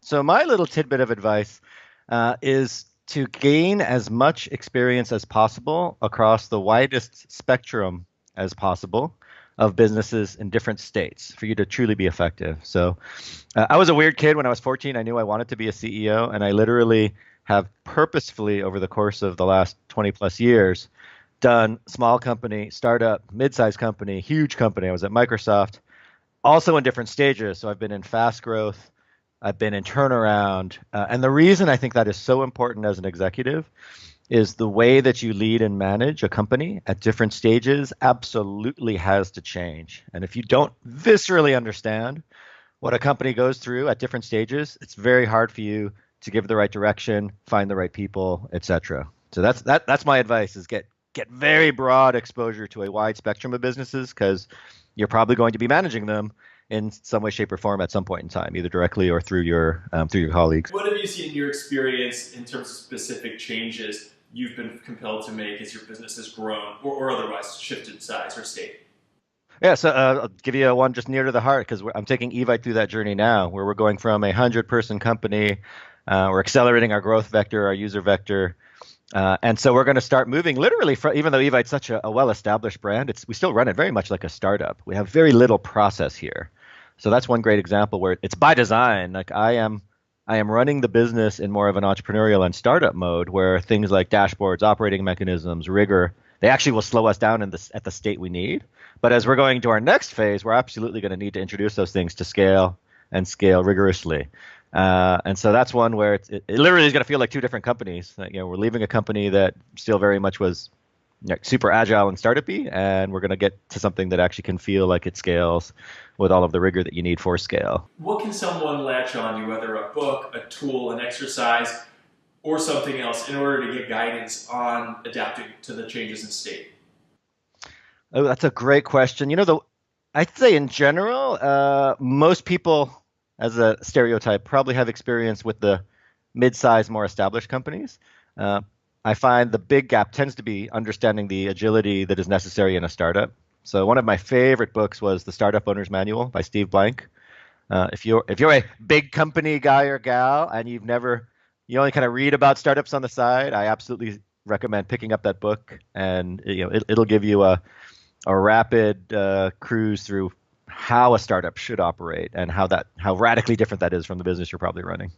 So my little tidbit of advice is to gain as much experience as possible across the widest spectrum as possible of businesses in different states for you to truly be effective. So I was a weird kid when I was 14. I knew I wanted to be a CEO, and I literally have purposefully over the course of the last 20 plus years done small company, startup, mid-sized company, huge company. I was at Microsoft, also in different stages. So I've been in fast growth, I've been in turnaround. And the reason I think that is so important as an executive is the way that you lead and manage a company at different stages absolutely has to change. And if you don't viscerally understand what a company goes through at different stages, it's very hard for you to give the right direction, find the right people, etc. So that's my advice is get very broad exposure to a wide spectrum of businesses because you're probably going to be managing them in some way, shape, or form at some point in time, either directly or through your colleagues. What have you seen in your experience in terms of specific changes you've been compelled to make as your business has grown or otherwise shifted size or state? Yeah, so I'll give you one just near to the heart because I'm taking Evite through that journey now, where we're going from a 100-person company. We're accelerating our growth vector, our user vector. And so we're going to start moving literally from, even though Evite's such a well-established brand, we still run it very much like a startup. We have very little process here. So that's one great example where it's by design. Like I am running the business in more of an entrepreneurial and startup mode where things like dashboards, operating mechanisms, rigor, they actually will slow us down at the state we need. But as we're going to our next phase, we're absolutely going to need to introduce those things to scale and scale rigorously. And so that's one where it literally is going to feel like two different companies. We're leaving a company that still very much was super agile and startup-y, and we're going to get to something that actually can feel like it scales with all of the rigor that you need for scale. What can someone latch on to, whether a book, a tool, an exercise, or something else, in order to get guidance on adapting to the changes in state? Oh, that's a great question. I'd say in general, most people, as a stereotype, probably have experience with the mid-sized, more established companies. I find the big gap tends to be understanding the agility that is necessary in a startup. So one of my favorite books was The Startup Owner's Manual by Steve Blank. If you're a big company guy or gal and you only kind of read about startups on the side, I absolutely recommend picking up that book, and it'll give you a rapid cruise through how a startup should operate and how radically different that is from the business you're probably running.